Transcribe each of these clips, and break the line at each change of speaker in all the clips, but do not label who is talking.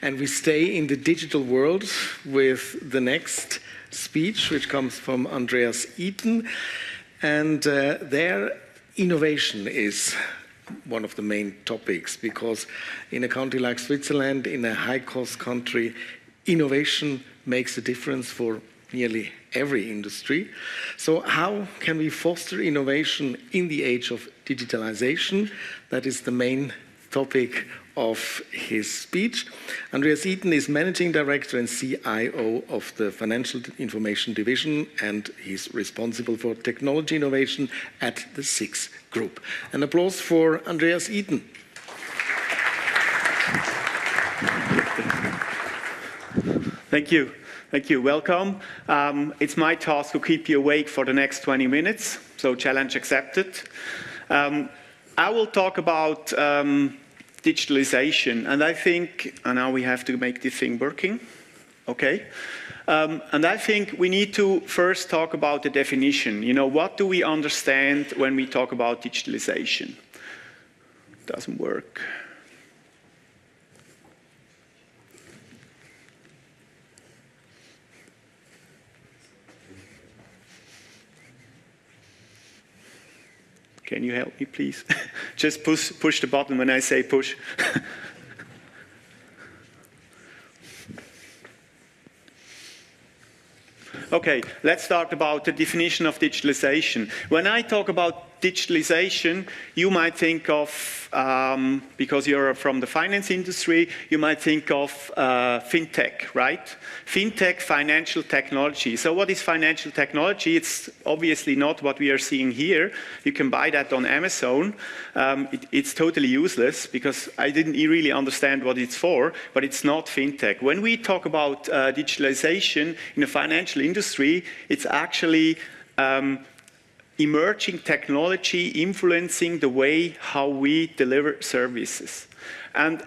And we stay in the digital world with the next speech, which comes from Andreas Iten. And their innovation is one of the main topics, because in a country like Switzerland, in a high-cost country, innovation makes a difference for nearly every industry. So how can we foster innovation in the age of digitalization? That is the main topic of his speech. Andreas Iten is Managing Director and CIO of the Financial Information Division, and he's responsible for technology innovation at the SIX Group. An applause for Andreas Iten.
Thank you. Thank you. Welcome. It's my task to keep you awake for the next 20 minutes, so challenge accepted. I will talk about digitalization, and I think, and now we have to make this thing working, okay? And I think we need to first talk about the definition. You know, what do we understand when we talk about digitalization? Doesn't work. Can you help me, please? Just push the button when I say push. Okay, let's start about the definition of digitalization. When I talk about digitalization, you might think of, because you're from the finance industry, you might think of fintech, right? Fintech, financial technology. So what is financial technology? It's obviously not what we are seeing here. You can buy that on Amazon. It's totally useless because I didn't really understand what it's for, but it's not fintech. When we talk about digitalization in the financial industry, it's actually emerging technology influencing the way how we deliver services. And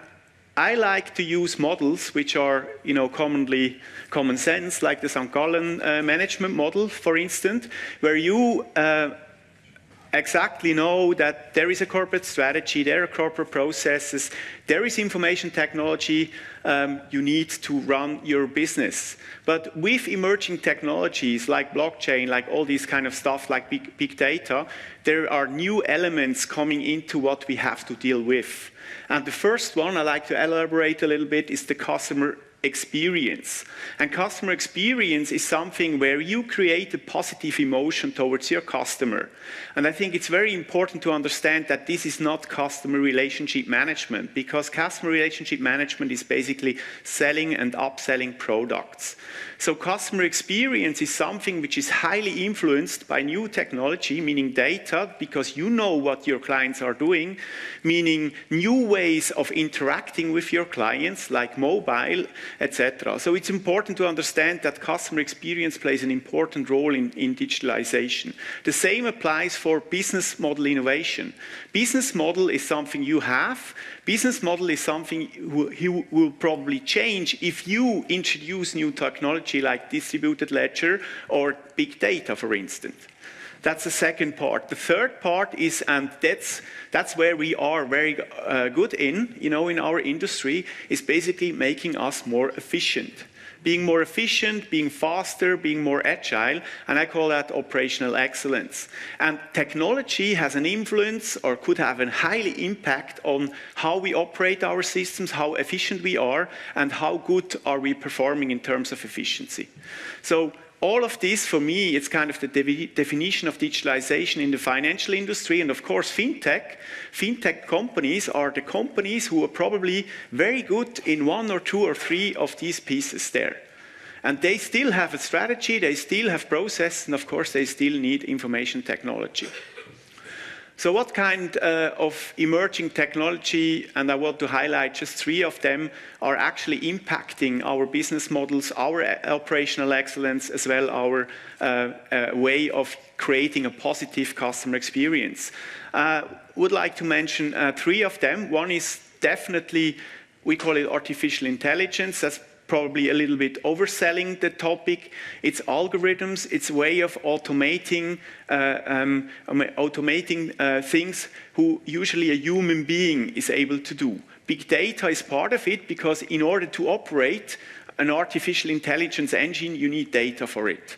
I like to use models which are, you know, commonly common sense, like the St. Gallen management model, for instance, where you exactly know that there is a corporate strategy, there are corporate processes, there is information technology you need to run your business. But with emerging technologies like blockchain, like all these kind of stuff, like big data, there are new elements coming into what we have to deal with. And the first one I like to elaborate a little bit is the customer experience. And customer experience is something where you create a positive emotion towards your customer. And I think it's very important to understand that this is not customer relationship management, because customer relationship management is basically selling and upselling products. So customer experience is something which is highly influenced by new technology, meaning data, because you know what your clients are doing, meaning new ways of interacting with your clients, like mobile, etc. So it's important to understand that customer experience plays an important role in digitalization. The same applies for business model innovation. Business model is something you have. Business model is something you will probably change if you introduce new technology like distributed ledger or big data, for instance. That's the second part. The third part is, and that's where we are very good in, you know, in our industry, is basically making us more efficient. Being more efficient, being faster, being more agile, and I call that operational excellence. And technology has an influence, or could have a highly impact on how we operate our systems, how efficient we are, and how good are we performing in terms of efficiency. So all of this, for me, it's kind of the definition of digitalization in the financial industry. And of course, fintech companies are the companies who are probably very good in one or two or three of these pieces there. And they still have a strategy, they still have process, and of course, they still need information technology. So what kind of emerging technology, and I want to highlight just three of them, are actually impacting our business models, our operational excellence, as well our way of creating a positive customer experience? Would like to mention three of them. One is definitely, we call it artificial intelligence. That's probably a little bit overselling the topic. It's algorithms, it's a way of automating things who usually a human being is able to do. Big data is part of it, because in order to operate an artificial intelligence engine, you need data for it.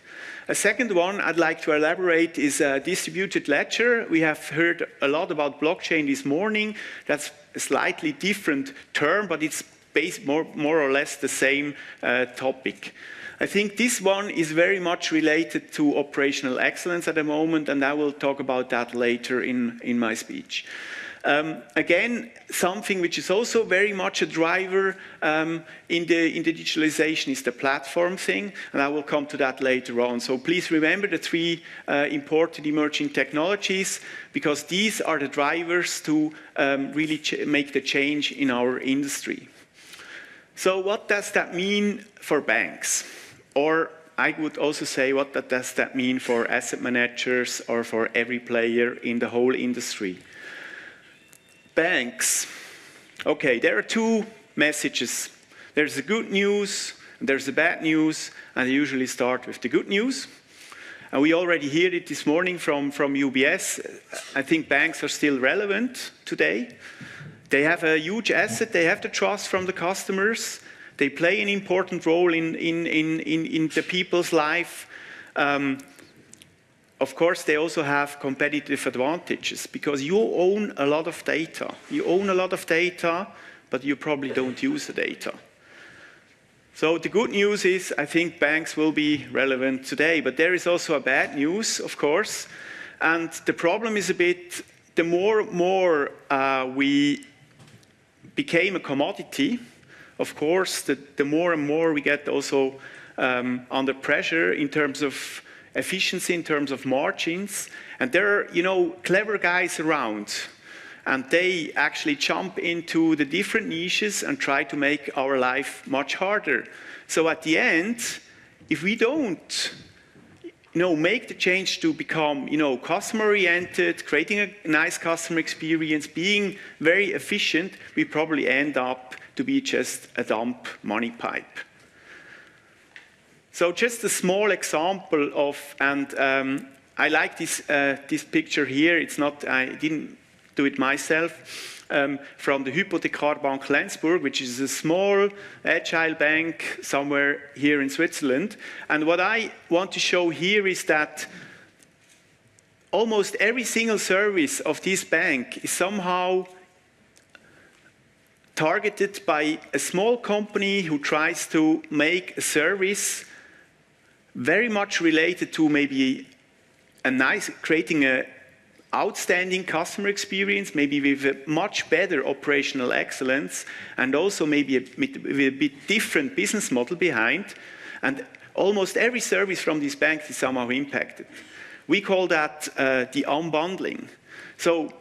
A second one I'd like to elaborate is a distributed ledger. We have heard a lot about blockchain this morning. That's a slightly different term, but it's based more or less the same topic. I think this one is very much related to operational excellence at the moment, and I will talk about that later in my speech. Again, something which is also very much a driver in the digitalization is the platform thing, and I will come to that later on. So please remember the three important emerging technologies, because these are the drivers to really make the change in our industry. So what does that mean for banks? Or I would also say, what does that mean for asset managers or for every player in the whole industry? Banks. Okay, there are two messages. There's the good news, and there's the bad news, and I usually start with the good news. And we already heard it this morning from UBS. I think banks are still relevant today. They have a huge asset. They have the trust from the customers. They play an important role in the people's life. Of course, they also have competitive advantages, because you own a lot of data. You own a lot of data, but you probably don't use the data. So the good news is, I think banks will be relevant today, but there is also a bad news, of course. And the problem is a bit, the more we became a commodity, of course, the more and more we get also under pressure in terms of efficiency, in terms of margins. And there are, clever guys around, and they actually jump into the different niches and try to make our life much harder. So at the end, if we don't, make the change to become, customer-oriented, creating a nice customer experience, being very efficient, we probably end up to be just a dump money pipe. So just a small example of, and I like this picture here. It's not, I didn't do it myself, from the Hypothekarbank Lenzburg, which is a small, agile bank somewhere here in Switzerland. And what I want to show here is that almost every single service of this bank is somehow targeted by a small company who tries to make a service very much related to maybe creating an outstanding customer experience, maybe with a much better operational excellence, and also maybe with a bit different business model behind. And almost every service from these banks is somehow impacted. We call that the unbundling. So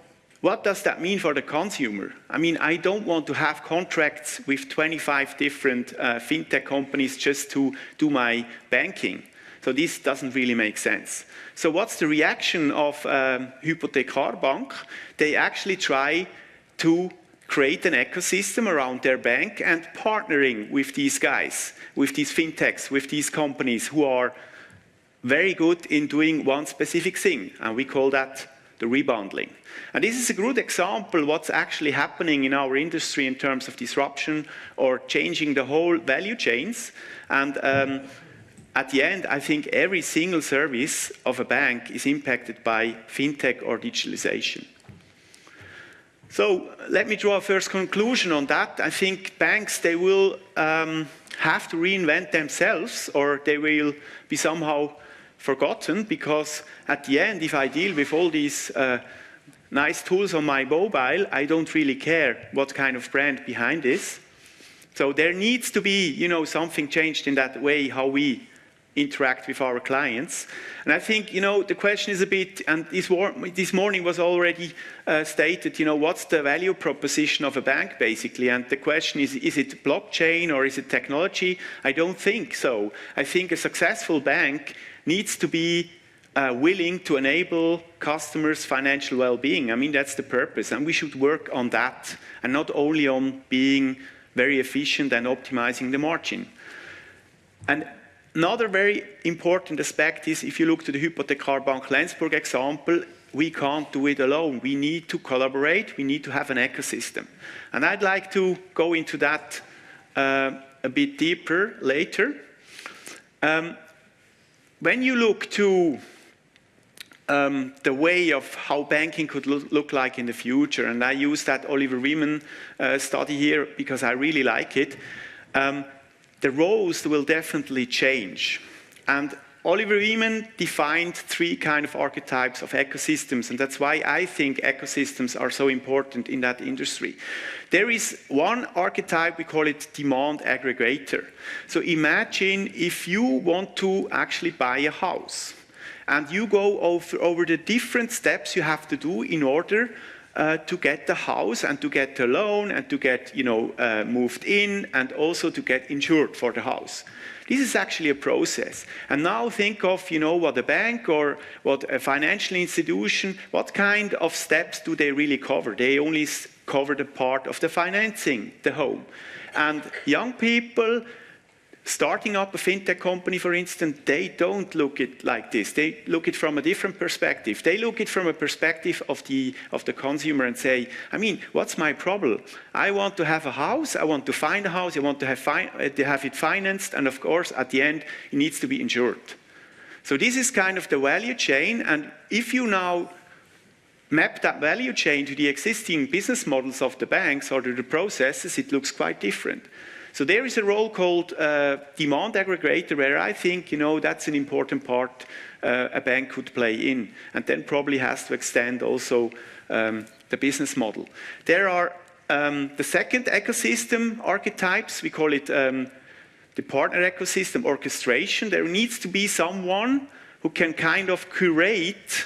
what does that mean for the consumer? I mean, I don't want to have contracts with 25 different fintech companies just to do my banking. So this doesn't really make sense. So what's the reaction of Hypothekarbank? They actually try to create an ecosystem around their bank and partnering with these guys, with these fintechs, with these companies who are very good in doing one specific thing. And we call that the rebundling. And this is a good example of what's actually happening in our industry in terms of disruption or changing the whole value chains. And at the end, I think every single service of a bank is impacted by fintech or digitalization. So let me draw a first conclusion on that. I think banks, they will have to reinvent themselves, or they will be somehow forgotten, because at the end, if I deal with all these nice tools on my mobile, I don't really care what kind of brand behind this. So there needs to be, something changed in that way how we interact with our clients. And I think, the question is a bit, and this morning was already stated, what's the value proposition of a bank, basically? And the question is it blockchain or is it technology? I don't think so. I think a successful bank needs to be willing to enable customers' financial well-being. I mean, that's the purpose, and we should work on that, and not only on being very efficient and optimizing the margin. And another very important aspect is, if you look to the Hypothekarbank Lenzburg example, we can't do it alone. We need to collaborate. We need to have an ecosystem. And I'd like to go into that a bit deeper later. When you look to the way of how banking could look like in the future, and I use that Oliver Wyman study here because I really like it, the roles will definitely change. And Oliver Wyman defined 3 kind of archetypes of ecosystems, and that's why I think ecosystems are so important in that industry. There is one archetype, we call it demand aggregator. So imagine if you want to actually buy a house, and you go over the different steps you have to do in order to get the house and to get the loan and to get moved in and also to get insured for the house. This is actually a process. And now think of what a bank or what a financial institution, what kind of steps do they really cover? They only cover the part of the financing, the home. And young people starting up a fintech company, for instance, they don't look at it like this. They look at it from a different perspective. They look at it from a perspective of the consumer and say, I mean, what's my problem? I want to have a house. I want to find a house. I want to have it financed. And of course, at the end, it needs to be insured. So this is kind of the value chain. And if you now map that value chain to the existing business models of the banks or to the processes, it looks quite different. So there is a role called demand aggregator where I think, that's an important part a bank could play in, and then probably has to extend also the business model. There are the second ecosystem archetypes, we call it the partner ecosystem orchestration. There needs to be someone who can kind of curate,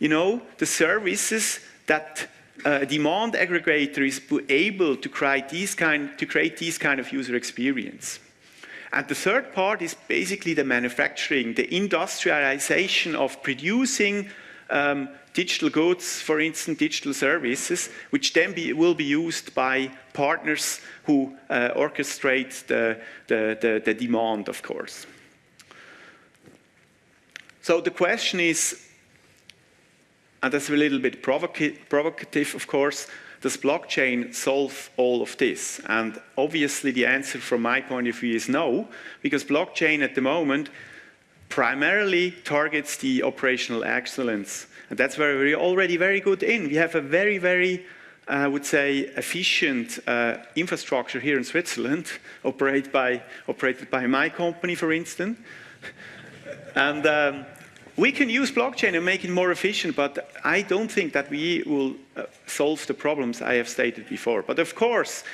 the services that a demand aggregator is able to create these kind of user experience. And the third part is basically the manufacturing, the industrialization of producing digital goods, for instance, digital services, which then will be used by partners who orchestrate the demand, of course. So the question is, and that's a little bit provocative, of course, does blockchain solve all of this? And obviously the answer from my point of view is no, because blockchain at the moment primarily targets the operational excellence. And that's where we're already very good in. We have a very, very, I would say, efficient infrastructure here in Switzerland, operated by my company, for instance. And we can use blockchain and make it more efficient, but I don't think that we will solve the problems I have stated before. But of course,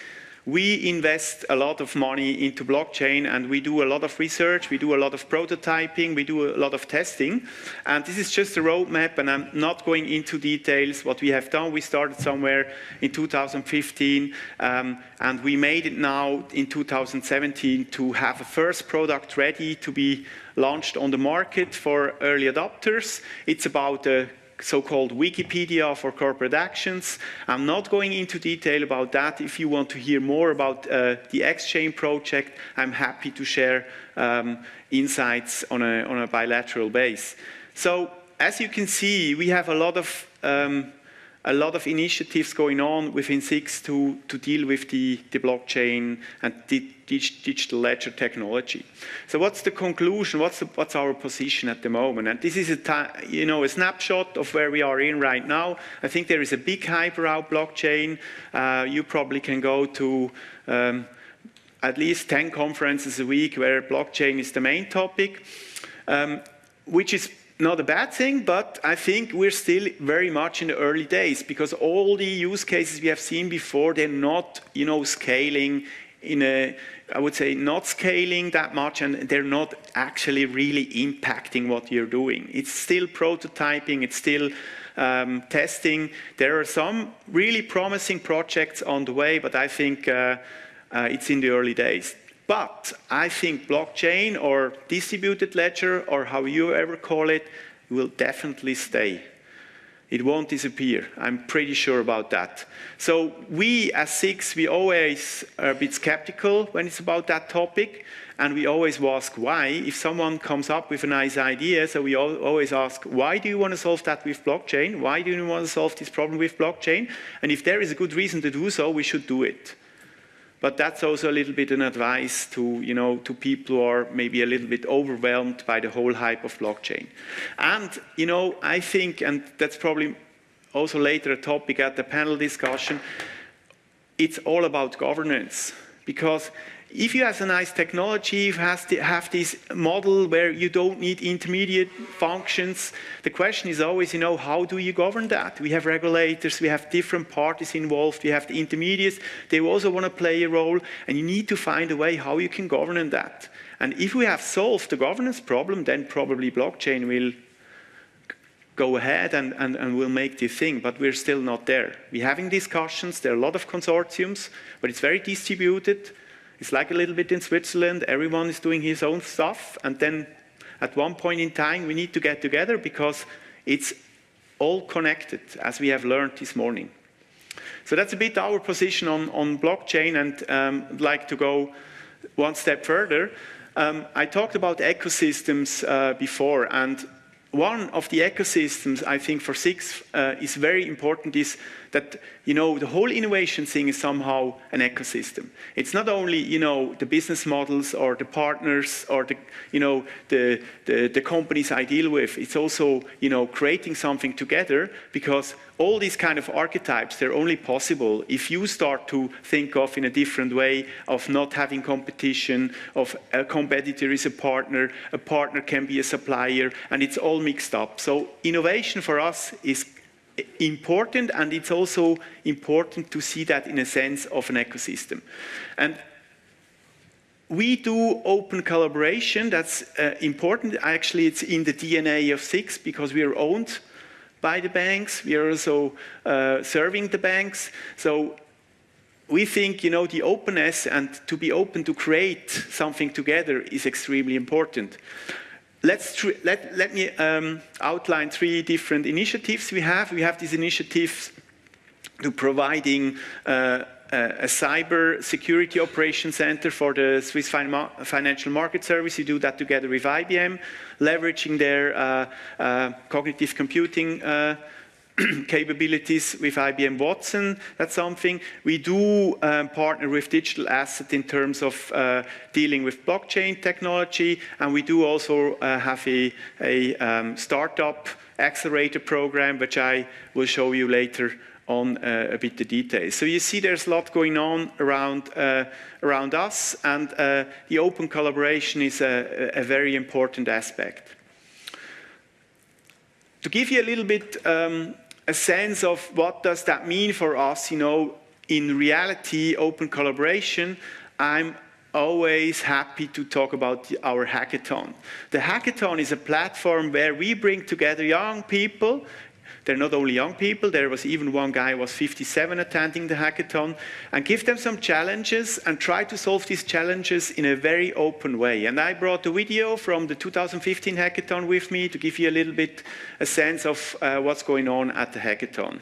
we invest a lot of money into blockchain, and we do a lot of research, we do a lot of prototyping, we do a lot of testing. And this is just a roadmap, and I'm not going into details what we have done. We started somewhere in 2015, and we made it now in 2017 to have a first product ready to be launched on the market for early adopters. It's about a so-called Wikipedia for corporate actions. I'm not going into detail about that. If you want to hear more about the Exchange project, I'm happy to share insights on a bilateral base. So as you can see, we have a lot of initiatives going on within SIX to deal with the blockchain and digital ledger technology. So what's the conclusion? What's our position at the moment? And this is a snapshot of where we are in right now. I think there is a big hype around blockchain. You probably can go to at least 10 conferences a week where blockchain is the main topic, which is not a bad thing, but I think we're still very much in the early days, because all the use cases we have seen before, they're not, scaling I would say not scaling that much, and they're not actually really impacting what you're doing. It's still prototyping, it's still testing. There are some really promising projects on the way, but I think it's in the early days. But I think blockchain or distributed ledger, or how you ever call it, will definitely stay. It won't disappear. I'm pretty sure about that. So we, as SIX, we always are a bit skeptical when it's about that topic, and we always ask why. If someone comes up with a nice idea, so we always ask, why do you want to solve that with blockchain? Why do you want to solve this problem with blockchain? And if there is a good reason to do so, we should do it. But that's also a little bit an advice to, to people who are maybe a little bit overwhelmed by the whole hype of blockchain. And, I think, and that's probably also later a topic at the panel discussion, it's all about governance. Because if you have a nice technology, you have this model where you don't need intermediate functions, the question is always, how do you govern that? We have regulators, we have different parties involved, we have the intermediates, they also want to play a role, and you need to find a way how you can govern that. And if we have solved the governance problem, then probably blockchain will go ahead and will make this thing, but we're still not there. We're having discussions, there are a lot of consortiums, but it's very distributed. It's like a little bit in Switzerland, everyone is doing his own stuff, and then at one point in time we need to get together because it's all connected, as we have learned this morning. So that's a bit our position on blockchain, and I'd like to go one step further. I talked about ecosystems before, and one of the ecosystems I think for SIX is very important is that, the whole innovation thing is somehow an ecosystem. It's not only, the business models or the partners or the companies I deal with. It's also, creating something together, because all these kind of archetypes, they're only possible if you start to think of in a different way of not having competition, of a competitor is a partner can be a supplier, and it's all mixed up. So innovation for us is important, and it's also important to see that in a sense of an ecosystem. And we do open collaboration, that's important. Actually, it's in the DNA of SIX because we are owned by the banks. We are also serving the banks. So we think, the openness and to be open to create something together is extremely important. Let me outline 3 different initiatives we have. We have these initiatives to providing a cyber security operation center for the Swiss Financial Market Service. We do that together with IBM, leveraging their cognitive computing capabilities with IBM Watson. That's something. We do partner with Digital Asset in terms of dealing with blockchain technology, and we do also have a startup accelerator program, which I will show you later on a bit the details. So you see there's a lot going on around us, and the open collaboration is a very important aspect. To give you a little bit a sense of what does that mean for us, in reality, open collaboration, I'm always happy to talk about our hackathon. The hackathon is a platform where we bring together young people. They're not only young people, there was even one guy who was 57 attending the hackathon, and give them some challenges and try to solve these challenges in a very open way. And I brought a video from the 2015 hackathon with me to give you a little bit a sense of what's going on at the hackathon.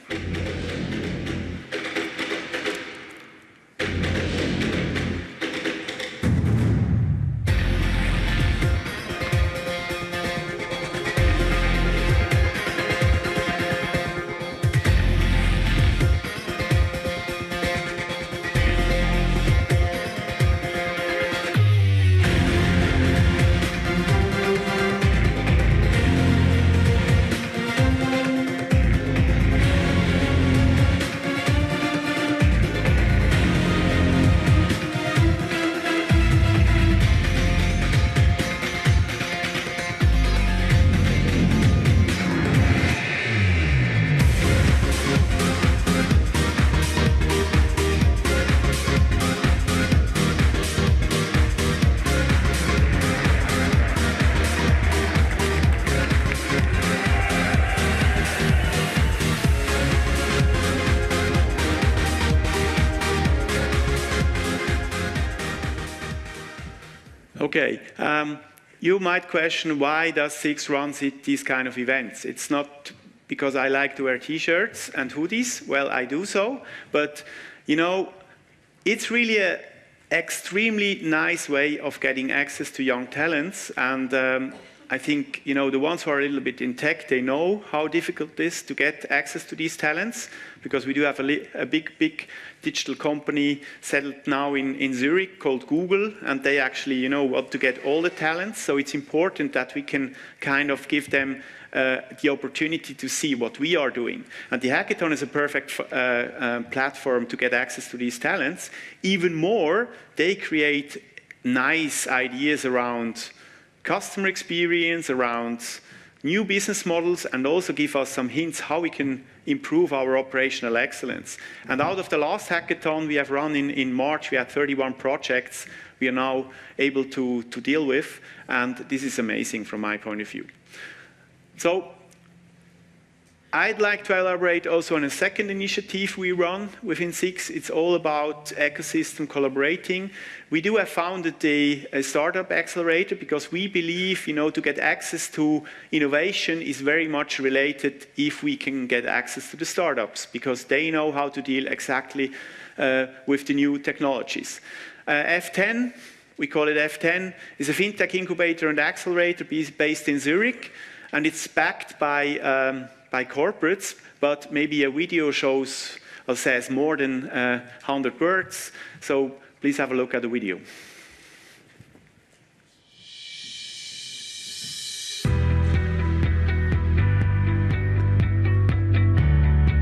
Okay, you might question why does SIX run these kind of events? It's not because I like to wear T-shirts and hoodies. Well, I do so, but it's really an extremely nice way of getting access to young talents. And I think, the ones who are a little bit in tech, they know how difficult it is to get access to these talents, because we do have a big digital company settled now in Zurich called Google, and they actually, want to get all the talents. So it's important that we can kind of give them the opportunity to see what we are doing. And the hackathon is a perfect platform to get access to these talents. Even more, they create nice ideas around customer experience, around new business models, and also give us some hints how we can improve our operational excellence. And out of the last hackathon we have run in March, we had 31 projects we are now able to deal with, and this is amazing from my point of view. So I'd like to elaborate also on a second initiative we run within SIX. It's all about ecosystem collaborating. We do have founded a startup accelerator because we believe, to get access to innovation is very much related if we can get access to the startups, because they know how to deal exactly with the new technologies. F10, we call it F10, is a fintech incubator and accelerator based in Zurich, and it's backed by corporates, but maybe a video shows or says more than 100 words. So please have a look at the video.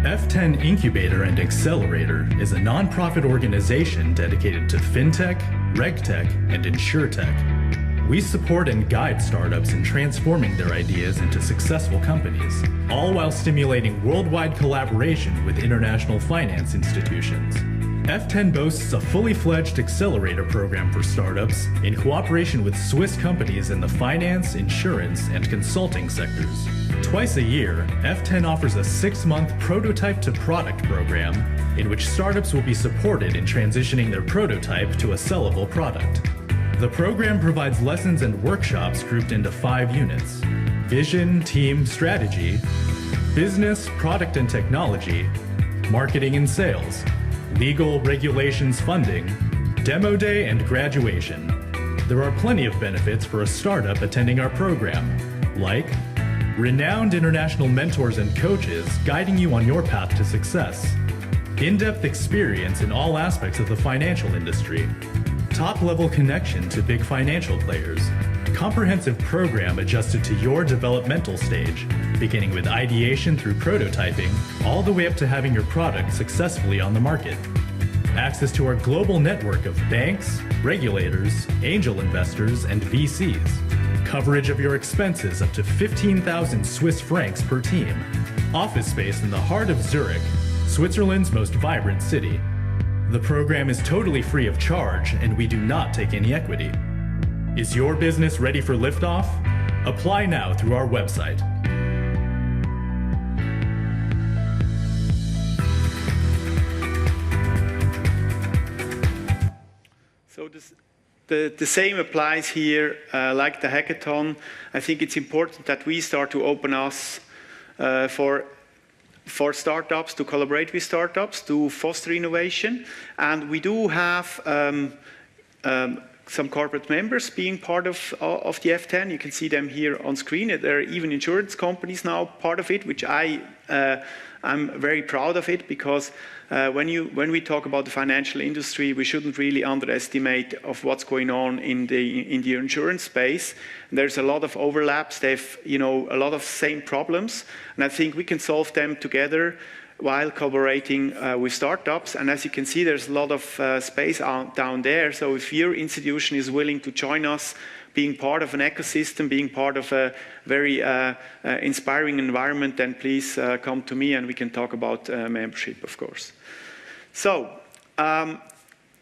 F10 Incubator and Accelerator is a nonprofit organization dedicated to fintech, regtech, and insurtech. We support and guide startups in transforming their ideas into successful companies, all while stimulating worldwide collaboration with international finance institutions. F10 boasts a fully fledged accelerator program for startups in cooperation with Swiss companies in the finance, insurance, and consulting sectors. Twice a year, F10 offers a 6-month prototype to product program in which startups will be supported in transitioning their prototype to a sellable product. The program provides lessons and workshops grouped into 5 units: vision, team, strategy, business, product and technology, marketing and sales, legal, regulations, funding, demo day, and graduation. There are plenty of benefits for a startup attending our program, like renowned international mentors and coaches guiding you on your path to success, in-depth experience in all aspects of the financial industry, top-level connection to big financial players, comprehensive program adjusted to your developmental stage, beginning with ideation through prototyping, all the way up to having your product successfully on the market. Access to our global network of banks, regulators, angel investors, and VCs. Coverage of your expenses up to 15,000 Swiss francs per team. Office space in the heart of Zurich, Switzerland's most vibrant city. The program is totally free of charge, and we do not take any equity. Is your business ready for liftoff? Apply now through our website.
So the same applies here, like the hackathon. I think it's important that we start to open us for startups, to collaborate with startups, to foster innovation. And we do have some corporate members being part of the F10. You can see them here on screen. There are even insurance companies now part of it, which I'm very proud of it, because when we talk about the financial industry, we shouldn't really underestimate of what's going on in the insurance space. There's a lot of overlaps. They've a lot of same problems, and I think we can solve them together while collaborating with startups. And as you can see, there's a lot of space down there. So if your institution is willing to join us, being part of an ecosystem, being part of a very inspiring environment, then please come to me and we can talk about membership, of course. So I'd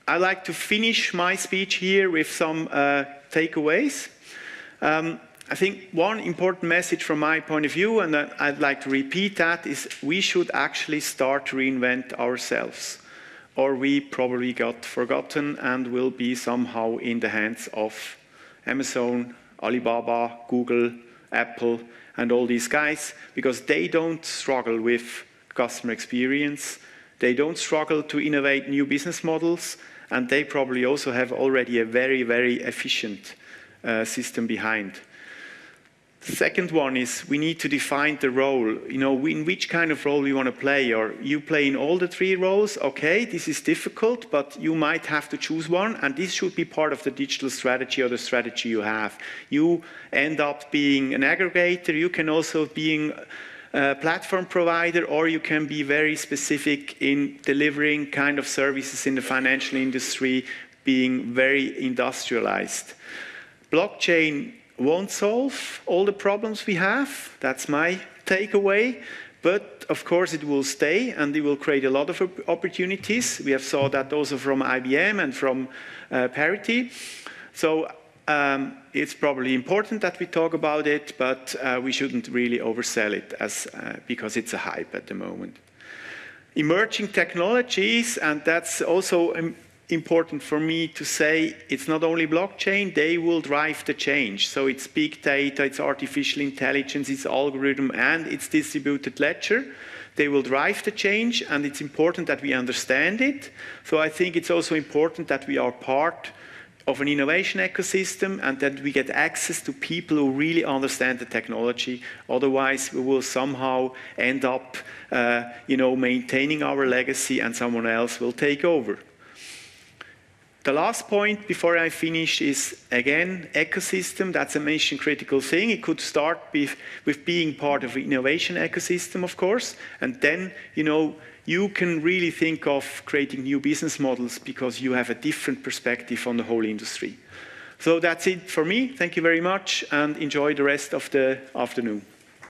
like to finish my speech here with some takeaways. I think one important message from my point of view, and I'd like to repeat that, is we should actually start to reinvent ourselves, or we probably got forgotten and will be somehow in the hands of Amazon, Alibaba, Google, Apple, and all these guys, because they don't struggle with customer experience. They don't struggle to innovate new business models, and they probably also have already a very, very efficient system behind. The second one is we need to define the role. You know, in which kind of role you want to play, or you play in all the three roles. Okay, this is difficult, but you might have to choose one, and this should be part of the digital strategy or the strategy you have. You end up being an aggregator. You can also be a platform provider, or you can be very specific in delivering kind of services in the financial industry, being very industrialized. Blockchain won't solve all the problems we have. That's my takeaway. But of course it will stay, and it will create a lot of opportunities. We have saw that also from IBM and from Parity. So it's probably important that we talk about it, but we shouldn't really oversell it because it's a hype at the moment. Emerging technologies, and that's also important for me to say, it's not only blockchain, they will drive the change. So it's big data, it's artificial intelligence, it's algorithm, and it's distributed ledger. They will drive the change, and it's important that we understand it. So I think it's also important that we are part of an innovation ecosystem, and that we get access to people who really understand the technology. Otherwise, we will somehow end up maintaining our legacy, and someone else will take over. The last point before I finish is, again, ecosystem. That's a mission-critical thing. It could start with being part of an innovation ecosystem, of course, and then, you can really think of creating new business models because you have a different perspective on the whole industry. So that's it for me. Thank you very much, and enjoy the rest of the afternoon.